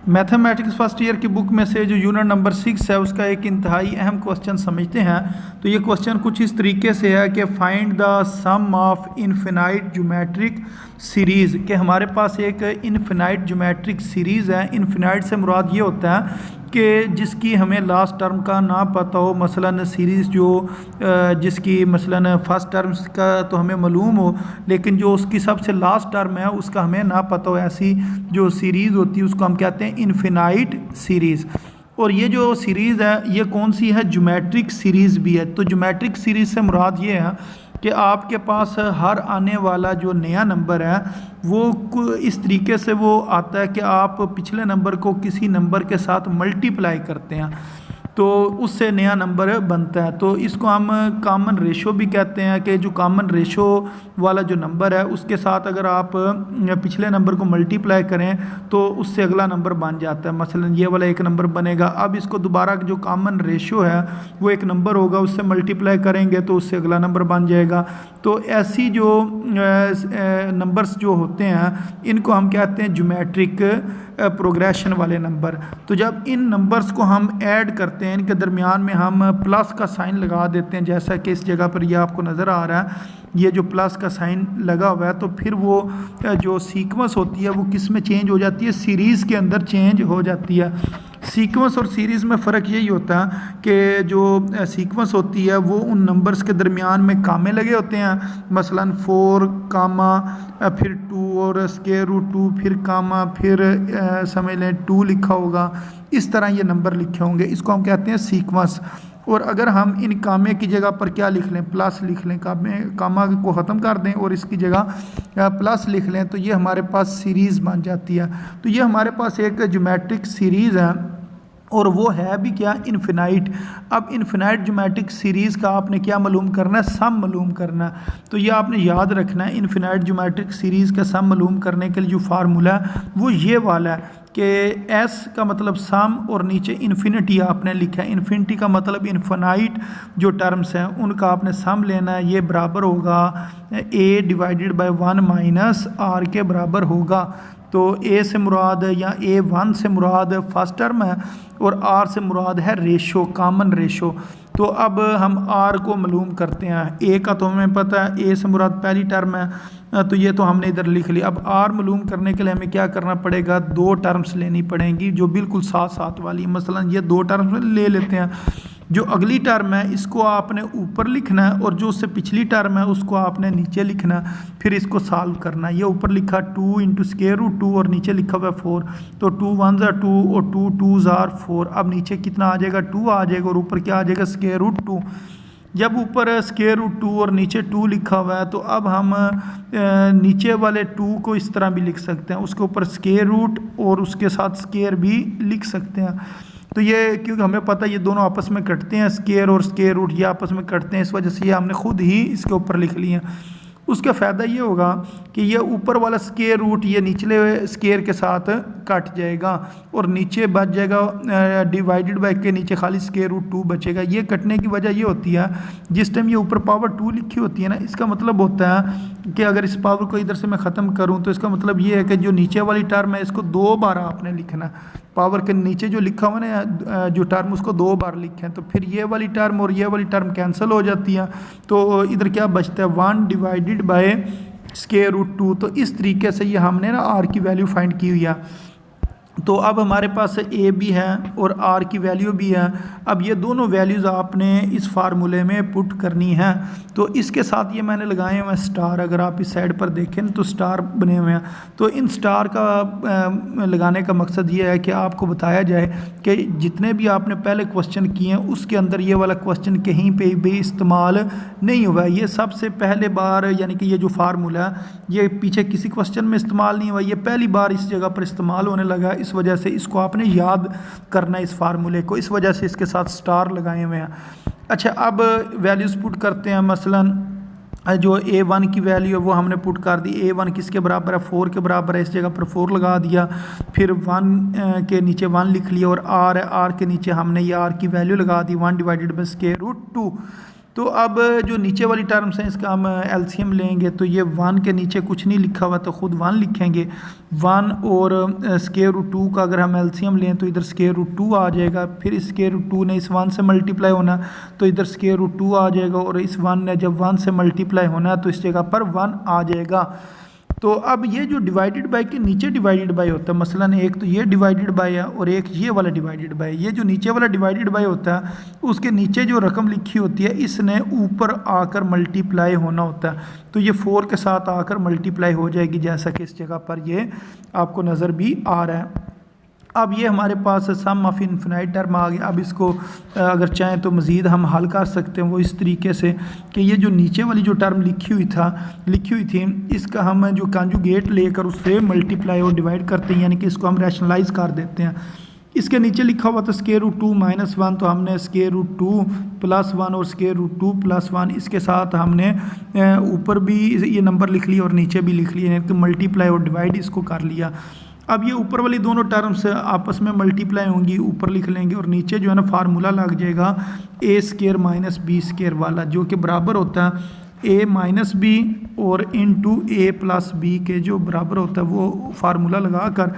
Mathematics first year की book में से जो यूनिट नंबर 6 है उसका एक इंतहाई अहम क्वेश्चन समझते हैं। तो ये क्वेश्चन कुछ इस तरीके से है कि find the sum of infinite geometric series, कि हमारे पास एक इनफिनाइट ज्योमेट्रिक सीरीज़ है। इनफिनाइट से मुराद ये होता है कि जिसकी हमें लास्ट टर्म का ना पता हो, मसलन सीरीज़ जो जिसकी मसलन फ़र्स्ट टर्म का तो हमें मालूम हो, लेकिन जो उसकी सबसे लास्ट टर्म है उसका हमें ना पता हो, ऐसी जो सीरीज़ होती है उसको हम कहते हैं इनफिनाइट सीरीज़। और ये जो सीरीज़ है ये कौन सी है? ज्योमेट्रिक सीरीज़ भी है। तो ज्योमेट्रिक सीरीज़ से मुराद ये है कि आपके पास हर आने वाला जो नया नंबर है वो इस तरीके से वो आता है कि आप पिछले नंबर को किसी नंबर के साथ मल्टीप्लाई करते हैं तो उससे नया नंबर बनता है। तो इसको हम कॉमन रेशो भी कहते हैं कि जो कॉमन रेशो वाला जो नंबर है उसके साथ अगर आप पिछले नंबर को मल्टीप्लाई करें तो उससे अगला नंबर बन जाता है। मसलन ये वाला एक नंबर बनेगा, अब इसको दोबारा जो कॉमन रेशो है वो एक नंबर होगा, उससे मल्टीप्लाई करेंगे तो उससे अगला नंबर बन जाएगा। तो ऐसी जो नंबर्स जो होते हैं इनको हम कहते हैं ज्योमेट्रिक प्रोग्रेशन वाले नंबर। तो जब इन नंबर्स को हम ऐड करते हैं, इनके दरमियान में हम प्लस का साइन लगा देते हैं, जैसा कि इस जगह पर ये आपको नज़र आ रहा है, ये जो प्लस का साइन लगा हुआ है, तो फिर वो जो सीक्वेंस होती है वो किस में चेंज हो जाती है? सीरीज़ के अंदर चेंज हो जाती है। सीक्वेंस और सीरीज़ में फ़र्क यही होता है कि जो सीक्वेंस होती है वो उन नंबर्स के दरमियान में कामे लगे होते हैं, मसलन 4 कामा फिर 2 और स्क्वायर रूट 2 फिर कामा फिर समझ लें 2 लिखा होगा, इस तरह ये नंबर लिखे होंगे, इसको हम कहते हैं सीक्वेंस। और अगर हम इन कामे की जगह पर क्या लिख लें? प्लस लिख लें, कामा को ख़त्म कर दें और इसकी जगह प्लस लिख लें, तो ये हमारे पास सीरीज़ बन जाती है। तो ये हमारे पास एक ज्योमेट्रिक सीरीज़ है और वो है भी क्या? इनफिनाइट। अब इनफिनाइट ज्योमेट्रिक सीरीज़ का आपने क्या मालूम करना है? सम मालूम करना है। तो ये आपने याद रखना है, इनफिनाइट ज्योमेट्रिक सीरीज़ का सम मालूम करने के लिए जो फार्मूला है वो ये वाला है कि एस का मतलब सम और नीचे इन्फिनिटी आपने लिखा है। इन्फिनिटी का मतलब इन्फिनाइट जो टर्म्स हैं उनका आपने सम लेना है। ये बराबर होगा a divided by 1 minus r के बराबर होगा। तो a से मुराद या a1 से मुराद फर्स्ट टर्म है और r से मुराद है रेशो, कॉमन रेशो। तो अब हम r को मालूम करते हैं। a का तो हमें पता है, a से मुराद पहली टर्म है, तो ये तो हमने इधर लिख लिया। अब r मालूम करने के लिए हमें क्या करना पड़ेगा? 2 टर्म्स लेनी पड़ेंगी जो बिल्कुल साथ साथ वाली। मसलन ये 2 टर्म्स ले लेते हैं। जो अगली टर्म है इसको आपने ऊपर लिखना है और जो उससे पिछली टर्म है उसको आपने नीचे लिखना है, फिर इसको सॉल्व करना है। ये ऊपर लिखा 2 इंटू स्क्वायर रूट 2 और नीचे लिखा हुआ 4, तो 2 1 2 और 2 2 4। अब नीचे कितना आ जाएगा? 2 आ जाएगा और ऊपर क्या आ जाएगा? Square root 2। जब ऊपर स्क्वायर रूट 2 और नीचे 2 लिखा हुआ है तो अब हम नीचे वाले 2 को इस तरह भी लिख सकते हैं, उसके ऊपर स्क्वायर रूट और उसके साथ स्क्वायर भी लिख सकते हैं। तो ये क्योंकि हमें पता है ये दोनों आपस में कटते हैं, स्क्वायर और स्क्वायर रूट ये आपस में कटते हैं, इस वजह से ये हमने खुद ही इसके ऊपर लिख लिए हैं। उसका फ़ायदा ये होगा कि ये ऊपर वाला स्क्वायर रूट ये निचले स्क्वायर के साथ कट जाएगा और नीचे बच जाएगा डिवाइडेड बाय के नीचे खाली स्क्वायर रूट 2 बचेगा। ये कटने की वजह ये होती है जिस टाइम ये ऊपर पावर 2 लिखी होती है ना, इसका मतलब होता है कि अगर इस पावर को इधर से मैं ख़त्म करूँ तो इसका मतलब ये है कि जो नीचे वाली टर्म है इसको 2 बार आपने लिखना है। पावर के नीचे जो लिखा हुआ ना जो टर्म उसको 2 बार लिखें, तो फिर ये वाली टर्म और ये वाली टर्म कैंसिल हो जाती है, तो इधर क्या बचता है? 1 डिवाइडेड बाय स्क्वायर रूट 2। तो इस तरीके से ये हमने ना आर की वैल्यू फाइंड की हुई है। तो अब हमारे पास ए भी है और आर की वैल्यू भी है। अब ये दोनों वैल्यूज़ आपने इस फार्मूले में पुट करनी है। तो इसके साथ ये मैंने लगाए हुए हैं स्टार, अगर आप इस साइड पर देखें तो स्टार बने हुए हैं। तो इन स्टार का लगाने का मकसद ये है कि आपको बताया जाए कि जितने भी आपने पहले क्वेश्चन किए हैं उसके अंदर ये वाला क्वेश्चन कहीं पे भी इस्तेमाल नहीं हुआ है। ये सबसे पहले बार, यानी कि ये जो फार्मूला है ये पीछे किसी क्वेश्चन में इस्तेमाल नहीं हुआ, ये पहली बार इस जगह पर इस्तेमाल होने लगा। इस वजह से इसको आपने याद करना है इस फार्मूले को, इस वजह से इसके साथ स्टार लगाए हुए हैं। अच्छा, अब वैल्यूज़ पुट करते हैं। मसलन जो a1 की वैल्यू है वो हमने पुट कर दी। a1 किसके बराबर है? 4 के बराबर है, इस जगह पर 4 लगा दिया। फिर 1 के नीचे 1 लिख लिया और r है, r के नीचे हमने ये r की वैल्यू लगा दी 1 डिवाइडेड बाई स्क्वायर रूट 2। तो अब जो नीचे वाली टर्म्स हैं इसका हम एलसीएम लेंगे, तो ये 1 के नीचे कुछ नहीं लिखा हुआ तो ख़ुद 1 लिखेंगे। 1 और स्क्वायर रूट 2 का अगर हम एलसीएम लें तो इधर स्क्वायर रूट 2 आ जाएगा, फिर स्क्वायर रूट 2 ने इस 1 से मल्टीप्लाई होना तो इधर स्क्वायर रूट 2 आ जाएगा, और इस 1 ने जब 1 से मल्टीप्लाई होना तो इस जगह पर 1 आ जाएगा। तो अब ये जो डिवाइडेड बाय के नीचे डिवाइडेड बाय होता है, मसलन एक तो ये डिवाइडेड बाय है और एक ये वाला डिवाइडेड बाय, ये जो नीचे वाला डिवाइडेड बाय होता है उसके नीचे जो रकम लिखी होती है इसने ऊपर आकर मल्टीप्लाई होना होता है, तो ये 4 के साथ आकर मल्टीप्लाई हो जाएगी, जैसा कि इस जगह पर ये आपको नज़र भी आ रहा है। अब ये हमारे पास सम ऑफ इन्फिनाइट टर्म आ गया। अब इसको अगर चाहें तो मज़ीद हम हल कर सकते हैं वो इस तरीके से कि ये जो नीचे वाली जो टर्म लिखी हुई थी इसका हम जो कॉन्जुगेट लेकर उससे मल्टीप्लाई और डिवाइड करते हैं, यानी कि इसको हम रैशनलाइज कर देते हैं। इसके नीचे लिखा हुआ था स्क्वायर रूट 2 माइनस 1, तो हमने स्क्वायर रूट 2 प्लस 1 और स्क्वायर रूट 2 प्लस 1 इसके साथ हमने ऊपर भी ये नंबर लिख लिया और नीचे भी लिख लिया, यानी कि मल्टीप्लाई और डिवाइड इसको कर लिया। अब ये ऊपर वाली दोनों टर्म्स आपस में मल्टीप्लाई होंगी, ऊपर लिख लेंगे और नीचे जो है ना फार्मूला लग जाएगा ए स्क्वायर माइनस बी स्क्वायर वाला, जो कि बराबर होता है ए माइनस बी और इनटू ए प्लस बी के जो बराबर होता है वो फार्मूला लगा कर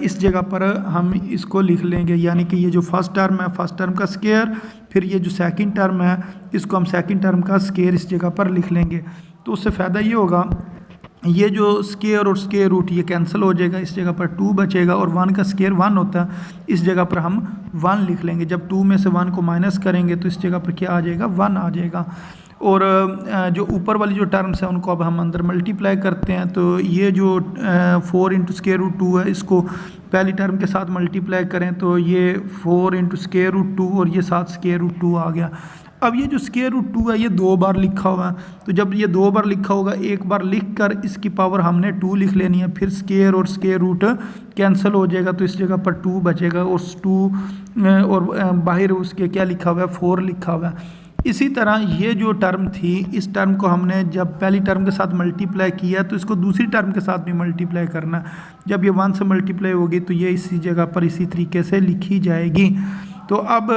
इस जगह पर हम इसको लिख लेंगे, यानी कि ये जो फर्स्ट टर्म है फर्स्ट टर्म का स्क्वायर, फिर ये जो सेकंड टर्म है इसको हम सेकंड टर्म का स्क्वायर इस जगह पर लिख लेंगे। तो उससे फ़ायदा ये होगा ये जो स्क्वायर और स्क्वायर रूट ये कैंसिल हो जाएगा, इस जगह पर 2 बचेगा और 1 का स्क्वायर 1 होता है, इस जगह पर हम 1 लिख लेंगे। जब 2 में से 1 को माइनस करेंगे तो इस जगह पर क्या आ जाएगा 1 आ जाएगा। और जो ऊपर वाली जो टर्म्स हैं उनको अब हम अंदर मल्टीप्लाई करते हैं, तो ये जो 4 इंटू स्क्वायर रूट 2 है इसको पहली टर्म के साथ मल्टीप्लाई करें तो ये 4 इंटू स्क्वायर रूट 2 और ये साथ स्क्वायर रूट 2 आ गया। अब ये जो स्क्वायर रूट 2 है ये 2 बार लिखा हुआ है, तो जब ये 2 बार लिखा होगा एक बार लिख कर इसकी पावर हमने 2 लिख लेनी है, फिर स्क्वायर और स्क्वायर रूट कैंसिल हो जाएगा तो इस जगह पर 2 बचेगा और 2 और बाहर उसके क्या लिखा हुआ है 4 लिखा हुआ है। इसी तरह ये जो टर्म थी इस टर्म को हमने जब पहली टर्म के साथ मल्टीप्लाई किया तो इसको दूसरी टर्म के साथ भी मल्टीप्लाई करना, जब ये 1 से मल्टीप्लाई होगी तो ये इसी जगह पर इसी तरीके से लिखी जाएगी। तो अब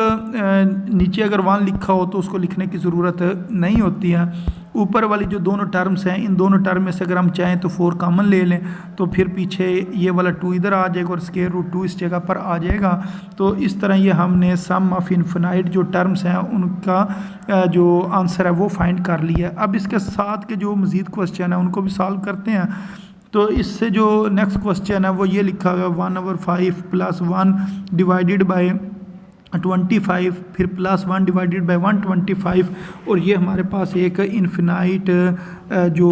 नीचे अगर 1 लिखा हो तो उसको लिखने की ज़रूरत नहीं होती है। ऊपर वाली जो दोनों टर्म्स हैं इन दोनों टर्म में से अगर हम चाहें तो 4 कॉमन ले लें तो फिर पीछे ये वाला 2 इधर आ जाएगा और स्क्वायर रूट 2 इस जगह पर आ जाएगा। तो इस तरह ये हमने सम ऑफ इन्फिनाइट जो टर्म्स हैं उनका जो आंसर है वो फाइंड कर लिया। अब इसके साथ के जो मज़ीद क्वेश्चन है उनको भी सॉल्व करते हैं। तो इससे जो नेक्स्ट क्वेश्चन है वो ये लिखा हुआ 1/5 प्लस 1 डिवाइडेड बाय 25 फिर प्लस 1 डिवाइडेड बाय 125 और ये हमारे पास एक इन्फिनाइट जो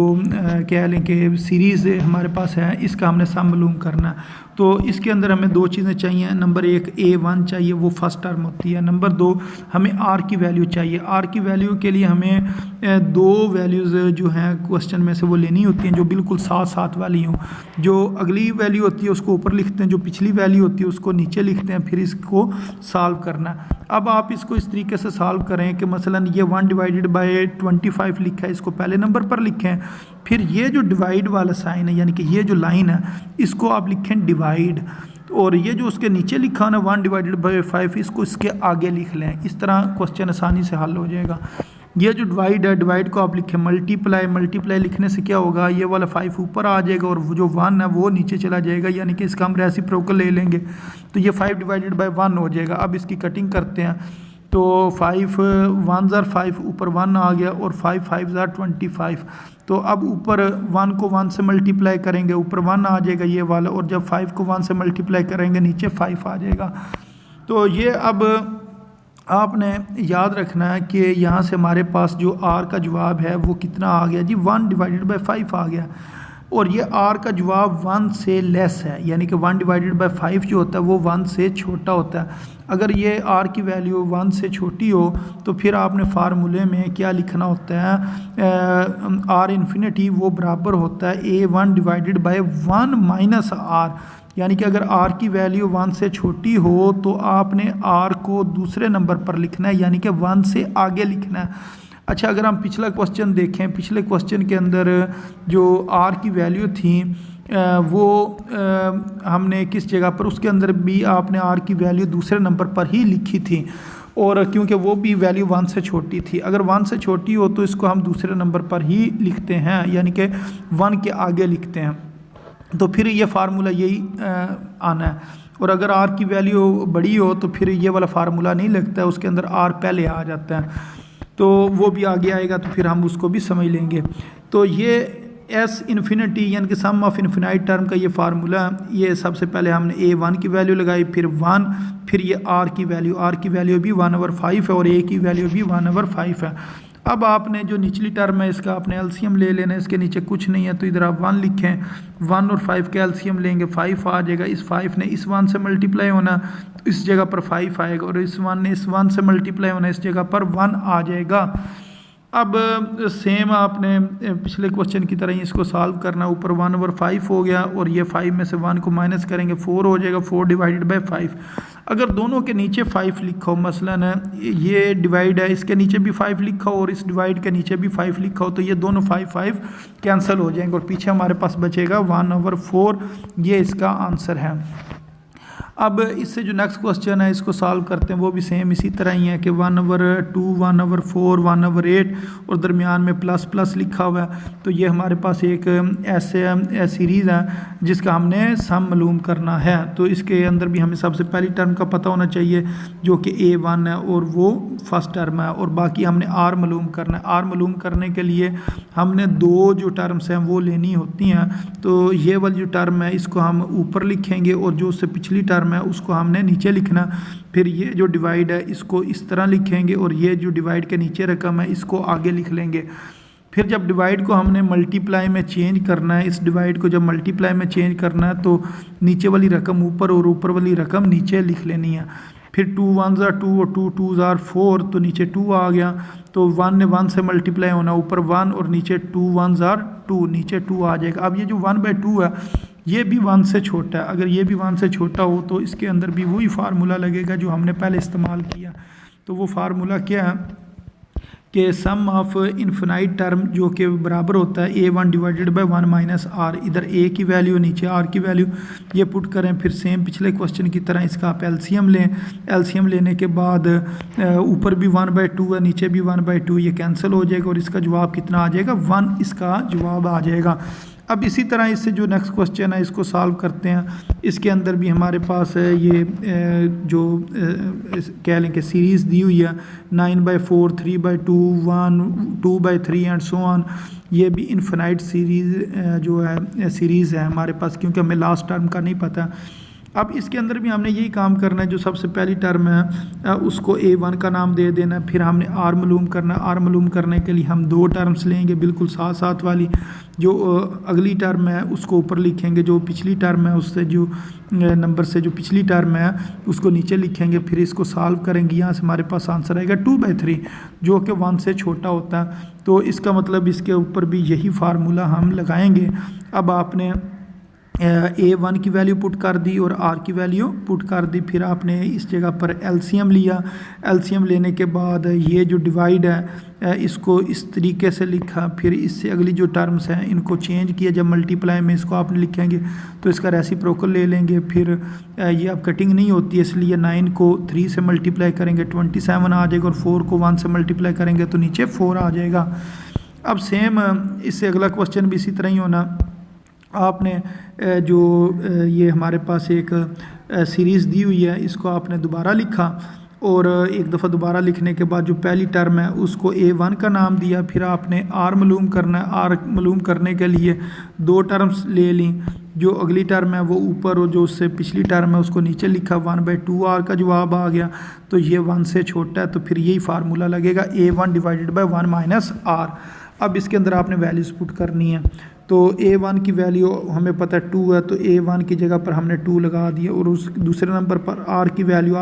कह लें कि सीरीज़ हमारे पास है, इसका हमने सम मालूम करना है। तो इसके अंदर हमें 2 चीज़ें चाहिए, नंबर 1 A1 चाहिए वो फर्स्ट टर्म होती है, नंबर 2 हमें R की वैल्यू चाहिए। R की वैल्यू के लिए हमें 2 वैल्यूज़ जो हैं क्वेश्चन में से वो लेनी होती हैं जो बिल्कुल साथ साथ वाली हों। जो अगली वैल्यू होती है उसको ऊपर लिखते हैं, जो पिछली वैल्यू होती है उसको नीचे लिखते हैं, फिर इसको सॉल्व करना। अब आप इसको इस तरीके से सॉल्व करें कि मसलन ये 1 डिवाइडेड बाय 25 लिखा है इसको पहले नंबर पर लिखें, फिर ये जो डिवाइड वाला साइन है यानी कि ये जो लाइन है इसको आप लिखें डिवाइड, और ये जो उसके नीचे लिखा है ना 1 डिवाइडेड बाय 5 इसको इसके आगे लिख लें। इस तरह क्वेश्चन आसानी से हल हो जाएगा। ये जो डिवाइड है डिवाइड को आप लिखें मल्टीप्लाई, मल्टीप्लाई लिखने से क्या होगा ये वाला 5 ऊपर आ जाएगा और जो 1 है वो नीचे चला जाएगा, यानी कि इसका हम रेसिप्रोकल ले लेंगे तो ये 5 डिवाइडेड बाय 1 हो जाएगा। अब इसकी कटिंग करते हैं तो 5 1 ज़ार 5 ऊपर 1 आ गया और 5 5 ज़ार 25। तो अब ऊपर 1 को 1 से मल्टीप्लाई करेंगे ऊपर 1 आ जाएगा ये वाला, और जब 5 को 1 से मल्टीप्लाई करेंगे नीचे 5 आ जाएगा। तो ये अब आपने याद रखना है कि यहाँ से हमारे पास जो R का जवाब है वो कितना आ गया जी 1 डिवाइडेड बाय 5 आ गया, और ये R का जवाब 1 से लेस है, यानी कि 1 डिवाइडेड बाय 5 जो होता है वो 1 से छोटा होता है। अगर ये R की वैल्यू 1 से छोटी हो तो फिर आपने फार्मूले में क्या लिखना होता है R इन्फिनिटी वो बराबर होता है A1 divided by 1 minus R, यानी कि अगर R की वैल्यू 1 से छोटी हो तो आपने R को दूसरे नंबर पर लिखना है, यानी कि 1 से आगे लिखना है। अच्छा, अगर हम पिछला क्वेश्चन देखें, पिछले क्वेश्चन के अंदर जो R की वैल्यू थी वो हमने किस जगह पर, उसके अंदर भी आपने R की वैल्यू दूसरे नंबर पर ही लिखी थी, और क्योंकि वो भी वैल्यू 1 से छोटी थी, अगर 1 से छोटी हो तो इसको हम दूसरे नंबर पर ही लिखते हैं, यानी कि 1 के आगे लिखते हैं। तो फिर ये फार्मूला यही आना है। और अगर r की वैल्यू बड़ी हो तो फिर ये वाला फार्मूला नहीं लगता है, उसके अंदर r पहले आ जाता है, तो वो भी आगे आएगा, तो फिर हम उसको भी समझ लेंगे। तो ये एस इन्फिनिटी यानी कि सम ऑफ इन्फिनाइट टर्म का ये फार्मूला, ये सबसे पहले हमने a1 की वैल्यू लगाई, फिर 1, फिर ये r की वैल्यू भी 1/5 है और a की वैल्यू भी 1/5 है। अब आपने जो निचली टर्म है इसका आपने एलसीएम ले लेना है, इसके नीचे कुछ नहीं है तो इधर आप 1 लिखें, 1 और 5 का एलसीएम लेंगे, 5 आ जाएगा। इस 5 ने इस 1 से मल्टीप्लाई होना, इस जगह पर 5 आएगा, और इस 1 ने इस 1 से मल्टीप्लाई होना, इस जगह पर 1 आ जाएगा। अब सेम आपने पिछले क्वेश्चन की तरह ही इसको सॉल्व करना, ऊपर 1/5 हो गया और ये 5 में से 1 को माइनस करेंगे, 4 हो जाएगा, 4 डिवाइडेड बाई 5। अगर दोनों के नीचे 5 लिखा हो, मसलन ये डिवाइड है, इसके नीचे भी 5 लिखा हो और इस डिवाइड के नीचे भी 5 लिखा हो, तो ये दोनों 5 कैंसिल हो जाएंगे और पीछे हमारे पास बचेगा 1/4। ये इसका आंसर है। अब इससे जो नेक्स्ट क्वेश्चन है इसको सॉल्व करते हैं, वो भी सेम इसी तरह ही है कि 1/2, 1/4, 1/8 और दरमियान में प्लस प्लस लिखा हुआ है। तो ये हमारे पास एक ऐसे सीरीज़ है जिसका हमने सम मालूम करना है। तो इसके अंदर भी हमें सबसे पहली टर्म का पता होना चाहिए जो कि a1 है और वो फर्स्ट टर्म है, और बाकी हमने r मालूम करना है। r मालूम करने के लिए हमने दो जो टर्म्स हैं वो लेनी होती हैं। तो ये वाली जो टर्म है इसको हम ऊपर लिखेंगे और जो उससे पिछली टर्म है उसको हमने नीचे लिखना। फिर ये जो डिवाइड है इसको इस तरह लिखेंगे और ये जो डिवाइड के नीचे रकम है इसको आगे लिख लेंगे। फिर जब डिवाइड को हमने मल्टीप्लाई में चेंज करना है, इस डिवाइड को जब मल्टीप्लाई में चेंज करना है तो नीचे वाली रकम ऊपर और ऊपर वाली रकम नीचे लिख लेनी है। फिर 2 1s are 2 और 2 2s are 4, तो नीचे 2 आ गया, तो 1 ने 1 से मल्टीप्लाई होना, ऊपर 1 और नीचे 2 1s are 2, नीचे 2 आ जाएगा। अब ये जो 1/2 है ये भी 1 से छोटा है, अगर ये भी 1 से छोटा हो तो इसके अंदर भी वही फार्मूला लगेगा जो हमने पहले इस्तेमाल किया। तो वो फार्मूला क्या है कि सम ऑफ इन्फिनाइट टर्म जो कि बराबर होता है a1 divided by 1 minus r, इधर a की वैल्यू नीचे r की वैल्यू, ये पुट करें। फिर सेम पिछले क्वेश्चन की तरह इसका आप एलसीएम लें, एलसीएम लेने के बाद ऊपर भी 1/2 है, नीचे भी 1/2, ये कैंसिल हो जाएगा और इसका जवाब कितना आ जाएगा, 1 इसका जवाब आ जाएगा। अब इसी तरह इससे जो नेक्स्ट क्वेश्चन है इसको सॉल्व करते हैं। इसके अंदर भी हमारे पास है ये जो कह लें कि सीरीज़ दी हुई है 9/4, 3/2, 1, 2/3 एंड सो ऑन। ये भी इन्फिनाइट सीरीज़ जो है सीरीज़ है हमारे पास, क्योंकि हमें लास्ट टर्म का नहीं पता। अब इसके अंदर भी हमने यही काम करना है, जो सबसे पहली टर्म है उसको a1 का नाम दे देना है। फिर हमने r मालूम करना है, r मालूम करने के लिए हम दो टर्म्स लेंगे बिल्कुल साथ साथ वाली। जो अगली टर्म है उसको ऊपर लिखेंगे, जो पिछली टर्म है उससे जो नंबर से जो पिछली टर्म है उसको नीचे लिखेंगे। फिर इसको सॉल्व करेंगे, यहाँ से हमारे पास आंसर आएगा 2/3 जो कि 1 से छोटा होता है। तो इसका मतलब इसके ऊपर भी यही फार्मूला हम लगाएंगे। अब आपने a1 की वैल्यू पुट कर दी और r की वैल्यू पुट कर दी। फिर आपने इस जगह पर एलसीएम लिया, एलसीएम लेने के बाद ये जो डिवाइड है इसको इस तरीके से लिखा। फिर इससे अगली जो टर्म्स हैं इनको चेंज किया, जब मल्टीप्लाई में इसको आपने लिखेंगे तो इसका रेसिप्रोकल ले लेंगे। फिर ये अब कटिंग नहीं होती है इसलिए 9 को 3 से मल्टीप्लाई करेंगे 27 आ जाएगा, और 4 को 1 से मल्टीप्लाई करेंगे तो नीचे 4 आ जाएगा। अब सेम इससे अगला क्वेश्चन भी इसी तरह ही होना। आपने जो ये हमारे पास एक सीरीज़ दी हुई है इसको आपने दोबारा लिखा, और एक दफ़ा दोबारा लिखने के बाद जो पहली टर्म है उसको a1 का नाम दिया। फिर आपने r मालूम करना है, r मालूम करने के लिए दो टर्म्स ले ली, जो अगली टर्म है वो ऊपर और जो उससे पिछली टर्म है उसको नीचे लिखा। 1/2 r का जवाब आ गया, तो ये 1 से छोटा है, तो फिर यही फार्मूला लगेगा a1 divided by 1 minus r। अब इसके अंदर आपने वैल्यूज़ पुट करनी है। तो a1 की वैल्यू हमें पता है 2 है, तो a1 की जगह पर हमने 2 लगा दिया, और उस दूसरे नंबर पर r की वैल्यू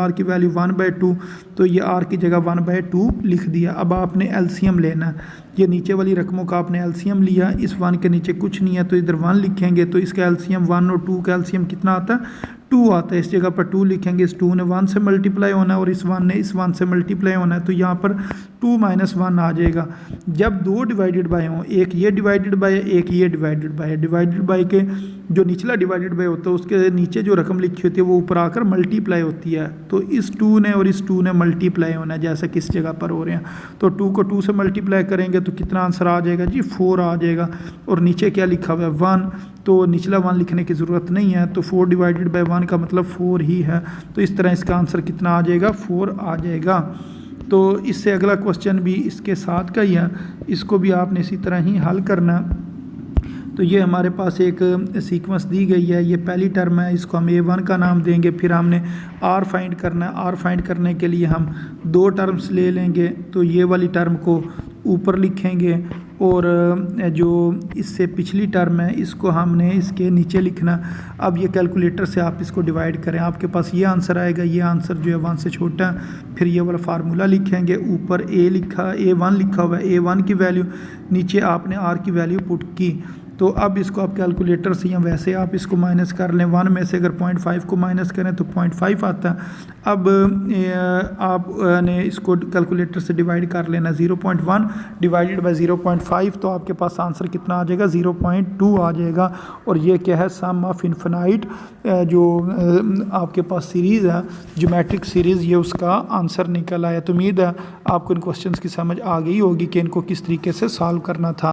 1/2, तो ये r की जगह 1/2 लिख दिया। अब आपने एलसीएम लेना है, ये नीचे वाली रकमों का आपने एलसीएम लिया, इस 1 के नीचे कुछ नहीं है तो इधर 1 लिखेंगे, तो इसका एलसीएम 1 और 2 का एलसीएम कितना आता है 2 आता है, इस जगह पर 2 लिखेंगे। इस 2 ने 1 से मल्टीप्लाई होना है और इस 1 ने इस 1 से मल्टीप्लाई होना है, तो यहाँ पर 2 - 1 आ जाएगा। जब 2 डिवाइडेड बाय हों, एक ये डिवाइडेड बाय है, एक ये डिवाइडेड बाय है, डिवाइडेड बाय के जो निचला डिवाइडेड बाय होता है उसके नीचे जो रकम लिखी होती है वो ऊपर आकर मल्टीप्लाई होती है। तो इस 2 ने और इस 2 ने मल्टीप्लाई होना है, जैसा किस जगह पर हो रहे हैं। तो 2 को 2 से मल्टीप्लाई करेंगे तो कितना आंसर आ जाएगा जी, 4 आ जाएगा। और नीचे क्या लिखा हुआ है, 1, तो निचला 1 लिखने की ज़रूरत नहीं है, तो 4 डिवाइडेड बाय 1 का मतलब 4 ही है। तो इस तरह इसका आंसर कितना आ जाएगा, 4 आ जाएगा। तो इससे अगला क्वेश्चन भी इसके साथ का ही है, इसको भी आपने इसी तरह ही हल करना है। तो ये हमारे पास एक सीक्वेंस दी गई है, ये पहली टर्म है, इसको हम A1 का नाम देंगे। फिर हमने R फाइंड करना है, R फाइंड करने के लिए हम 2 टर्म्स ले लेंगे। तो ये वाली टर्म को ऊपर लिखेंगे और जो इससे पिछली टर्म है इसको हमने इसके नीचे लिखना। अब ये कैलकुलेटर से आप इसको डिवाइड करें, आपके पास ये आंसर आएगा। ये आंसर जो है 1 से छोटा है। फिर ये वाला फार्मूला लिखेंगे, ऊपर A1 लिखा हुआ है, A1 की वैल्यू, नीचे आपने R की वैल्यू पुट की। तो अब इसको आप कैलकुलेटर से या वैसे आप इसको माइनस कर लें। 1 में से अगर 0.5 को माइनस करें तो 0.5 आता है। अब आपने इसको कैलकुलेटर से डिवाइड कर लेना, 0.1 डिवाइडेड बाय 0.5, तो आपके पास आंसर कितना आ जाएगा, 0.2 आ जाएगा। और ये क्या है, सम ऑफ इन्फिनाइट जो आपके पास सीरीज़ है, ज्योमेट्रिक सीरीज़, ये उसका आंसर निकल आया। तो उम्मीद है आपको इन क्वेश्चंस की समझ आ गई होगी कि इनको किस तरीके से सॉल्व करना था।